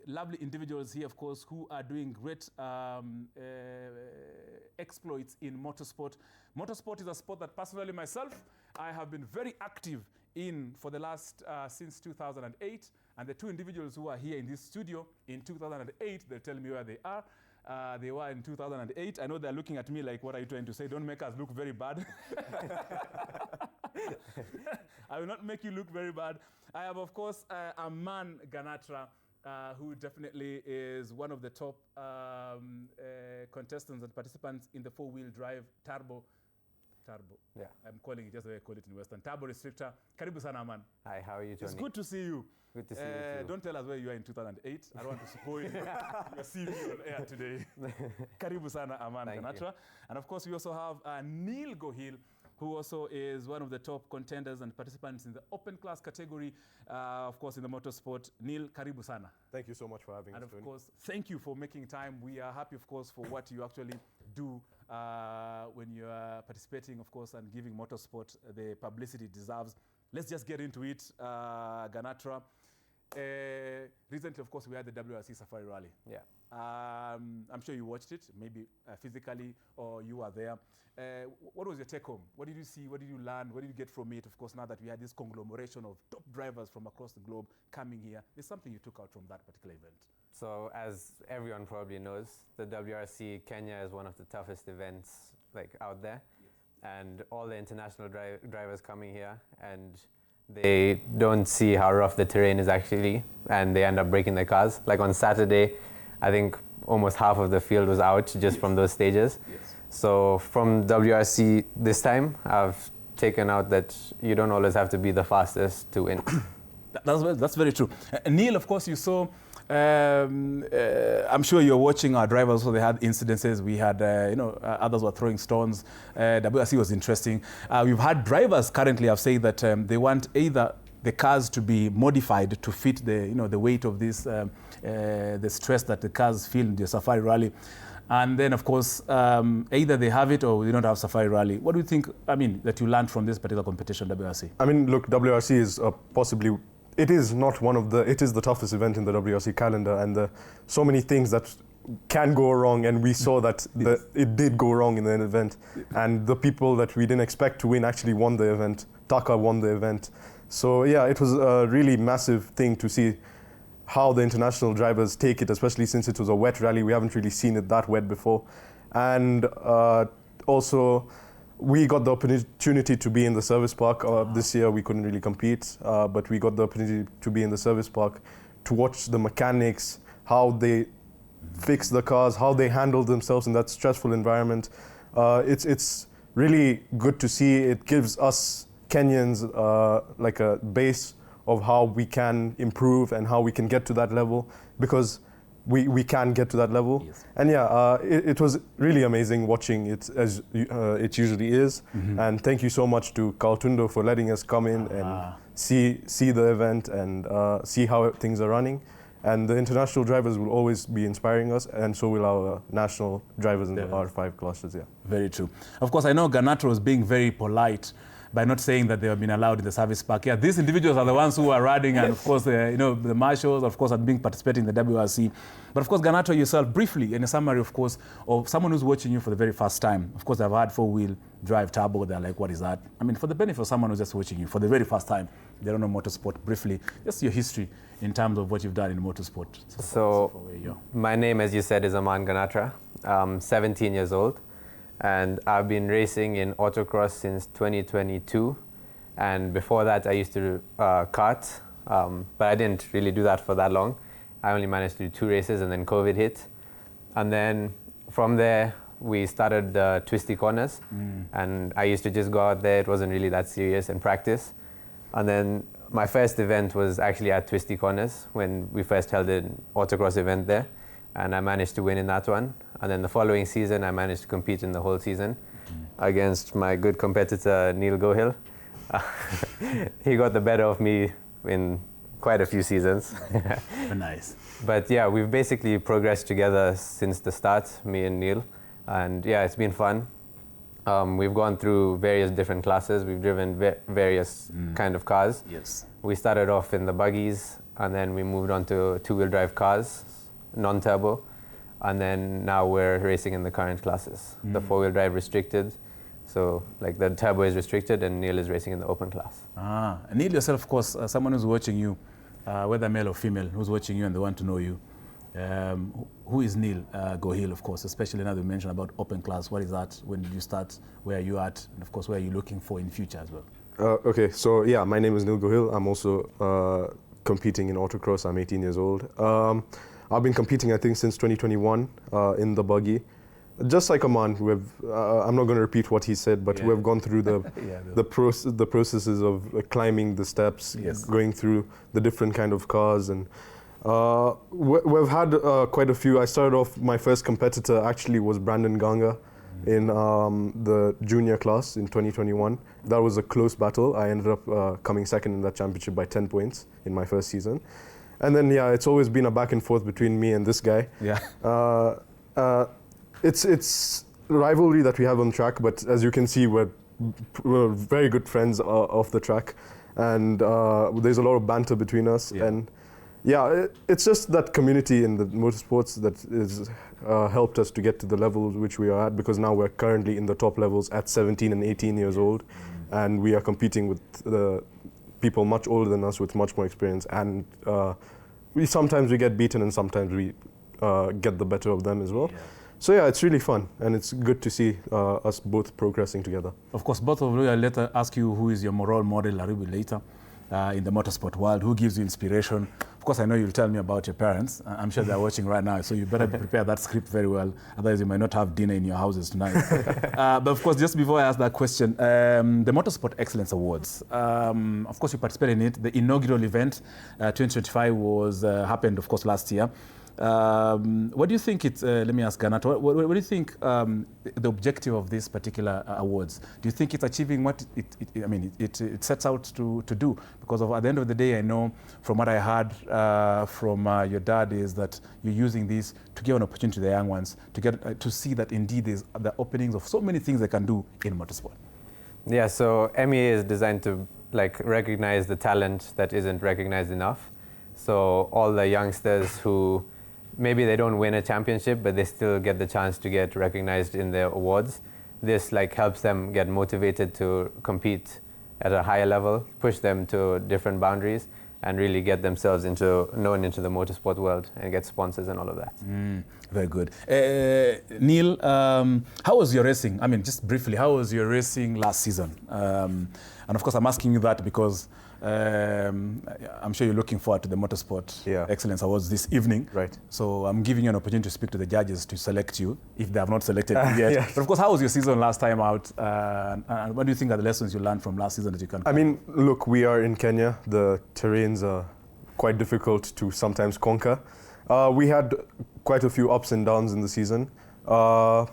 lovely individuals here, of course, who are doing great exploits in motorsport. Motorsport is a sport that personally myself, I have been very active in for the last, since 2008. And the two individuals who are here in this studio in 2008, they'll tell me where they are. They were in 2008. I know they're looking at me like, what are you trying to say? Don't make us look very bad. I will not make you look very bad. I have, of course, Aman Ganatra, who definitely is one of the top contestants and participants in the four-wheel drive turbo. Yeah. I'm calling it just the way I call it in Western. Turbo restrictor. Karibu sana, Aman. Hi, how are you, Tony? It's good to see you. Good to see you too. Don't tell us where you are in 2008. I don't want to spoil your CV on air today. Karibu sana, Aman Ganatra. And of course, we also have Neil Gohil, who also is one of the top contenders and participants in the open class category, of course, in the motorsport. Neil, karibu sana. Thank you so much for having us, And of Tony. course, thank you for making time. We are happy, of course, for what you actually do when you are participating, of course, and giving motorsport the publicity it deserves. Let's just get into it, Ganatra. Recently, of course, we had the WRC Safari Rally. Yeah. I'm sure you watched it, maybe physically, or you were there. What was your take home? What did you see? What did you learn? What did you get from it? Of course, now that we had this conglomeration of top drivers from across the globe coming here, there's something you took out from that particular event. So as everyone probably knows, the WRC Kenya is one of the toughest events out there. Yes. And all the international drivers coming here, and they don't see how rough the terrain is actually, and they end up breaking their cars. Like on Saturday, I think almost half of the field was out just from those stages. Yes. So from WRC this time, I've taken out that you don't always have to be the fastest to win. That's very true. Neil, of course, you saw, I'm sure you're watching our drivers, so they had incidences. We had, others were throwing stones. WRC was interesting. We've had drivers currently have said that they want either the cars to be modified to fit the weight of this, the stress that the cars feel in the Safari Rally. And then, of course, either they have it or they don't have Safari Rally. What do you think, that you learned from this particular competition, WRC? Look, WRC is possibly, it is the toughest event in the WRC calendar, and so many things that can go wrong, and we saw that it did go wrong in the event. And the people that we didn't expect to win actually won the event. Taka won the event. So yeah, it was a really massive thing to see how the international drivers take it, especially since it was a wet rally. We haven't really seen it that wet before. And also, we got the opportunity to be in the service park. This year we couldn't really compete, but we got the opportunity to be in the service park to watch the mechanics, how they fix the cars, how they handle themselves in that stressful environment. It's really good to see. It gives us Kenyans like a base of how we can improve and how we can get to that level, because we can get to that level. Yes. And yeah, it was really amazing watching it as it usually is. Mm-hmm. And thank you so much to Kaltundo for letting us come in and see the event and see how things are running. And the international drivers will always be inspiring us, and so will our national drivers in the R5 classes. Yeah. Very true. Of course, I know Ganatra was being very polite by not saying that they have been allowed in the service park. Yeah, these individuals are the ones who are riding, and of course, the marshals, of course, are being participating in the WRC. But of course, Ganatra, yourself, briefly, in a summary, of course, of someone who's watching you for the very first time. Of course, I've had four-wheel drive turbo. They're like, what is that? For the benefit of someone who's just watching you for the very first time, they don't know motorsport. Briefly, just your history in terms of what you've done in motorsport. So my name, as you said, is Aman Ganatra. I'm 17 years old. And I've been racing in autocross since 2022. And before that, I used to do kart, but I didn't really do that for that long. I only managed to do 2 races, and then COVID hit. And then from there, we started the twisty corners. And I used to just go out there. It wasn't really that serious, and practice. And then my first event was actually at Twisty Corners when we first held an autocross event there. And I managed to win in that one. And then the following season, I managed to compete in the whole season against my good competitor, Neil Gohil. He got the better of me in quite a few seasons. Nice. But yeah, we've basically progressed together since the start, me and Neil. And yeah, it's been fun. We've gone through various different classes. We've driven various kind of cars. Yes. We started off in the buggies, and then we moved on to two-wheel drive cars, non-turbo, and then now we're racing in the current classes. The four-wheel drive restricted, so like the turbo is restricted, and Neil is racing in the open class. And Neil yourself, of course, someone who's watching you, whether male or female, who's watching you and they want to know you. Who is Neil Gohil, of course, especially now that you mentioned about open class. What is that? When did you start? Where are you at? And of course, where are you looking for in future as well? Okay, so yeah, my name is Neil Gohil. I'm also competing in autocross. I'm 18 years old. I've been competing, I think, since 2021 in the buggy. Just like Aman, I'm not going to repeat what he said, but we've gone through the processes of climbing the steps, going through the different kind of cars, and we've had quite a few. I started off, my first competitor actually was Brandon Ganga in the junior class in 2021. That was a close battle. I ended up coming second in that championship by 10 points in my first season. And then, yeah, it's always been a back and forth between me and this guy. Yeah. It's rivalry that we have on track, but as you can see, we're very good friends off the track, and there's a lot of banter between us. And yeah, it's just that community in the motorsports that is helped us to get to the level which we are at, because now we're currently in the top levels at 17 and 18 years old, and we are competing with people much older than us with much more experience, and sometimes we get beaten and sometimes we get the better of them as well. So yeah, it's really fun, and it's good to see us both progressing together. Of course, both of you, I'll later ask you who is your role model a little bit later in the motorsport world, who gives you inspiration. Of course, I know you'll tell me about your parents. I'm sure they're watching right now, so you better prepare that script very well, otherwise you might not have dinner in your houses tonight. But of course, just before I ask that question, the Motorsport Excellence Awards, of course you participated in it. The inaugural event, 2025, was happened, of course, last year. What do you think it's, let me ask Ganato, what do you think the objective of this particular awards? Do you think it's achieving what it sets out to do? Because at the end of the day, I know from what I heard from your dad is that you're using this to give an opportunity to the young ones to get to see that indeed there's the openings of so many things they can do in motorsport. Yeah, so MEA is designed to recognize the talent that isn't recognized enough. So all the youngsters who maybe they don't win a championship, but they still get the chance to get recognized in their awards. This helps them get motivated to compete at a higher level, push them to different boundaries, and really get themselves known into the motorsport world and get sponsors and all of that. Very good. Neil, how was your racing? I mean, just briefly, how was your racing last season? And of course, I'm asking you that because I'm sure you're looking forward to the Motorsport Excellence Awards this evening. Right. So I'm giving you an opportunity to speak to the judges to select you, if they have not selected you yet. Yes. But of course, how was your season last time out? And what do you think are the lessons you learned from last season that you can? I mean, look, we are in Kenya. The terrains are quite difficult to sometimes conquer. We had quite a few ups and downs in the season. Out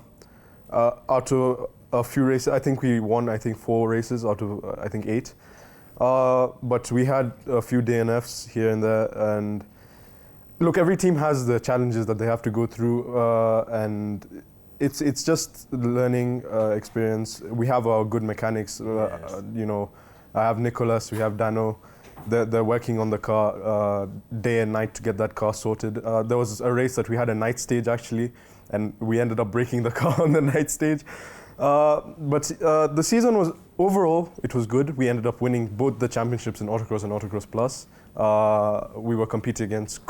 of a few races, I think we won, 4 races out of, 8. But we had a few DNFs here and there, and look, every team has the challenges that they have to go through, and it's just learning experience. We have our good mechanics, you know. I have Nicholas, we have Dano. They're working on the car day and night to get that car sorted. There was a race that we had a night stage actually, and we ended up breaking the car on the night stage. But the season was, overall, it was good. We ended up winning both the championships in Autocross and Autocross Plus. We were competing against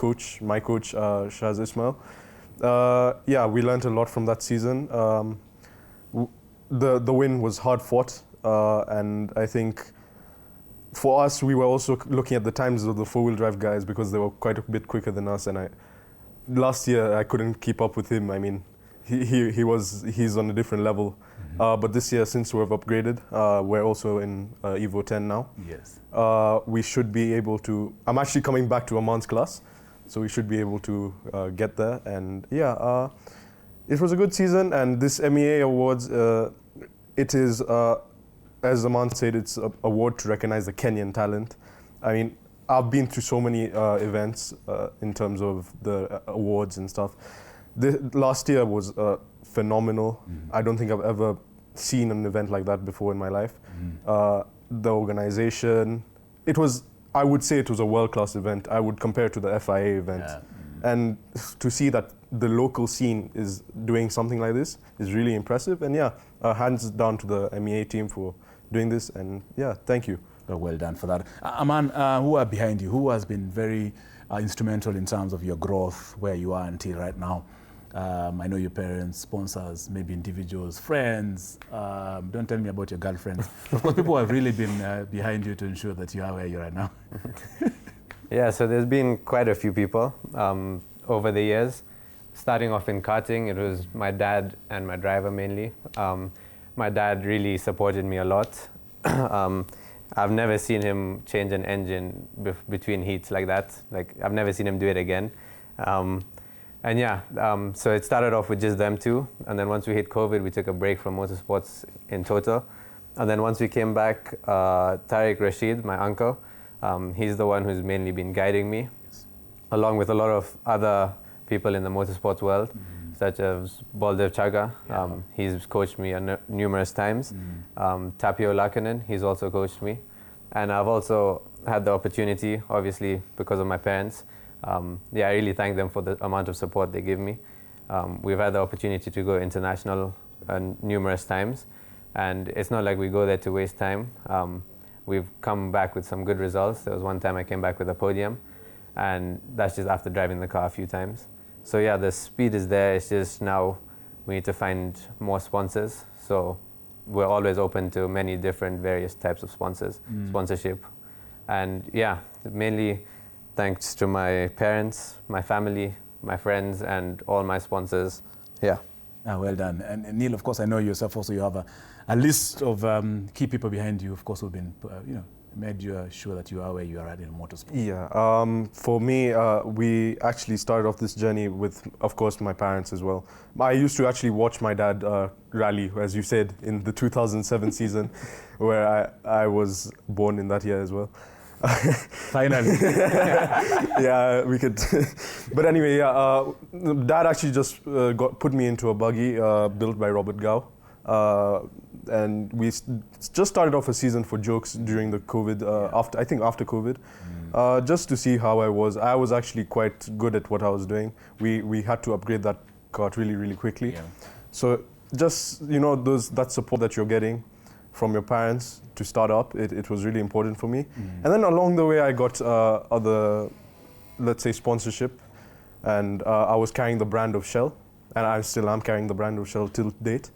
my coach, Shaz Ismail. Yeah, we learned a lot from that season. The win was hard fought, and I think for us, we were also looking at the times of the four-wheel drive guys because they were quite a bit quicker than us. And last year, I couldn't keep up with him. I mean, he's on a different level. But this year, since we've upgraded, we're also in Evo 10 now. Yes. We should be able to, I'm actually coming back to Aman's class, so we should be able to get there. And yeah, it was a good season, and this MEA Awards, it is, as Aman said, it's an award to recognize the Kenyan talent. I mean, I've been through so many events in terms of the awards and stuff. Last year was phenomenal. I don't think I've ever seen an event like that before in my life. The organization, it was I would say it was a world-class event. I would compare it to the FIA event. Yeah. And to see that the local scene is doing something like this is really impressive. And yeah, hands down to the MEA team for doing this. And yeah, thank you. Well done for that. Aman, who are behind you? Who has been very instrumental in terms of your growth, where you are until right now? I know your parents, sponsors, maybe individuals, friends. Don't tell me about your girlfriends. Of course, people have really been behind you to ensure that you are where you are right now. Yeah, so there's been quite a few people over the years. Starting off in karting, it was my dad and my driver mainly. My dad really supported me a lot. I've never seen him change an engine between heats like that. Like, I've never seen him do it again. And yeah, so it started off with just them two. And then once we hit COVID, we took a break from motorsports in total. And then once we came back, Tariq Rashid, my uncle, he's the one who's mainly been guiding me, along with a lot of other people in the motorsports world, such as Baldev Chaga. He's coached me numerous times. Tapio Lakanen, he's also coached me. And I've also had the opportunity, obviously, because of my parents. I really thank them for the amount of support they give me. We've had the opportunity to go international numerous times. And it's not like we go there to waste time. We've come back with some good results. There was one time I came back with a podium, and that's just after driving the car a few times. So yeah, the speed is there. It's just now we need to find more sponsors. So we're always open to many different various types of sponsorship. And yeah, mainly thanks to my parents, my family, my friends, and all my sponsors. Yeah. Well done. And Neil, of course, I know yourself also, you have a list of key people behind you, of course, who've been, made you sure that you are where you are at in motorsport. Yeah, for me, we actually started off this journey with, of course, my parents as well. I used to actually watch my dad rally, as you said, in the 2007 season, where I was born in that year as well. Finally. Yeah, we could. But anyway, yeah, Dad actually just put me into a buggy built by Robert Gao. And we just started off a season for jokes during the COVID, after COVID, just to see how I was. I was actually quite good at what I was doing. We had to upgrade that kart really, really quickly. Yeah. So just, that support that you're getting from your parents to start up, it was really important for me. And then along the way, I got other, let's say, sponsorship. And I was carrying the brand of Shell. And I still am carrying the brand of Shell till date.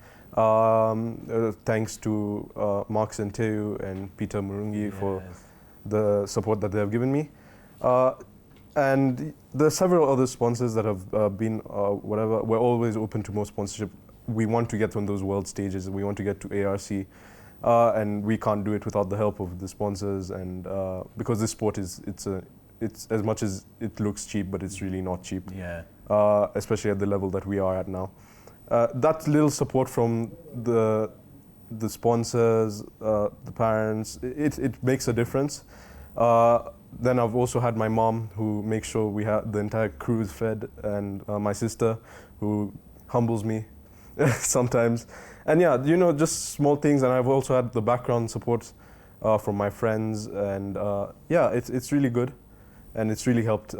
Thanks to Mark Centeu and Peter Murungi for the support that they have given me. And there are several other sponsors that have been, whatever. We're always open to more sponsorship. We want to get on those world stages. We want to get to ARC. And we can't do it without the help of the sponsors. And because this sport it's as much as it looks cheap, but it's really not cheap. Yeah. Especially at the level that we are at now. That little support from the sponsors, the parents, it makes a difference. Then I've also had my mom, who makes sure we have the entire crew is fed, and my sister, who humbles me sometimes. And yeah, just small things. And I've also had the background support from my friends, and yeah, it's really good, and it's really helped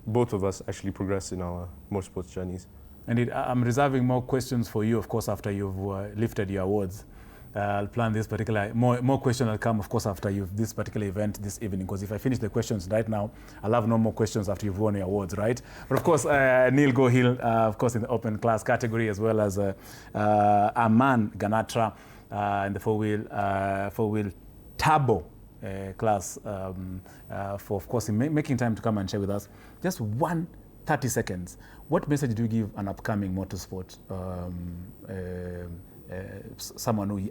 both of us actually progress in our motorsports journeys. Indeed, I'm reserving more questions for you, of course, after you've lifted your awards. I'll plan this particular, more questions will come, of course, after this particular event this evening, because if I finish the questions right now, I'll have no more questions after you've won your awards, right? But of course, Neil Gohil, of course, in the open class category, as well as Aman Ganatra in the four-wheel turbo class, for, of course, making time to come and share with us. Just 30 seconds. What message do you give an upcoming motorsport,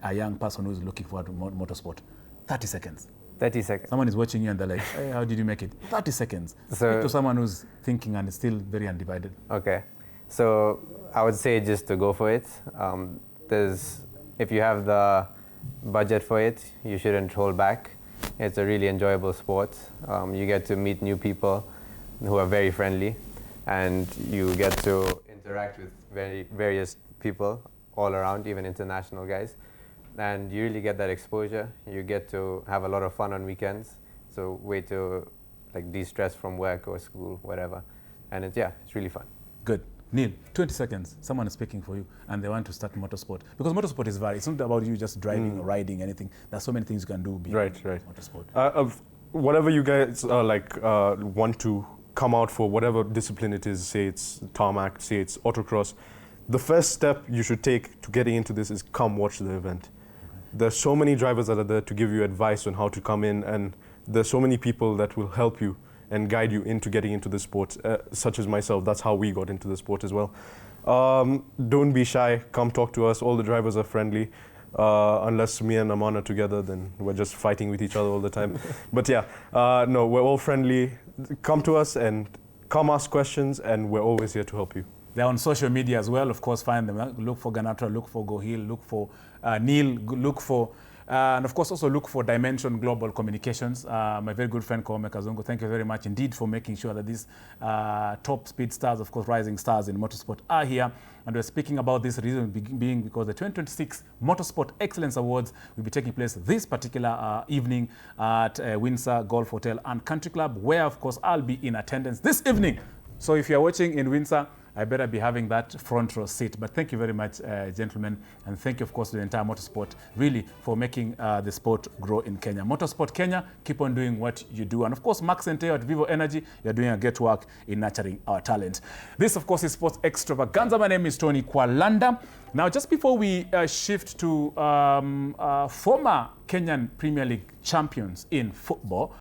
a young person who's looking forward to motorsport? 30 seconds. 30 seconds. Someone is watching you and they're like, hey, how did you make it? 30 seconds. So, speak to someone who's thinking and is still very undivided. Okay. So I would say just to go for it. If you have the budget for it, you shouldn't hold back. It's a really enjoyable sport. You get to meet new people who are very friendly, and you get to interact with various people all around, even international guys. And you really get that exposure. You get to have a lot of fun on weekends. So way to like de-stress from work or school, whatever. And it's really fun. Good. Neil, 20 seconds. Someone is speaking for you and they want to start motorsport. Because motorsport is varied. It's not about you just driving or riding, anything. There's so many things you can do beyond motorsport. Whatever you guys want to come out for, whatever discipline it is, say it's tarmac, say it's autocross, the first step you should take to getting into this is come watch the event. There's so many drivers that are there to give you advice on how to come in, and there's so many people that will help you and guide you into getting into the sport, such as myself. That's how we got into the sport as well. Don't be shy, come talk to us. All the drivers are friendly. Unless me and Aman are together, then we're just fighting with each other all the time. But yeah, no, we're all friendly. Come to us and come ask questions, and we're always here to help you. They're on social media as well. Of course, find them. Look for Ganatra, look for Gohil, look for Neil, look for, and of course also look for Dimension Global Communications. My very good friend Kome Kazungu, thank you very much indeed for making sure that these top speed stars, of course rising stars in motorsport, are here. And we're speaking about this reason being because the 2026 Motorsport Excellence Awards will be taking place this particular evening at Windsor Golf Hotel and Country Club, where of course I'll be in attendance this evening. So if you're watching in Windsor, I better be having that front row seat. But thank you very much, gentlemen. And thank you, of course, to the entire motorsport, really, for making the sport grow in Kenya. Motorsport Kenya, keep on doing what you do. And, of course, Max Senteo at Vivo Energy, you're doing a great work in nurturing our talent. This, of course, is Sports Extravaganza. My name is Tony Kwalanda. Now, just before we shift to former Kenyan Premier League champions in football,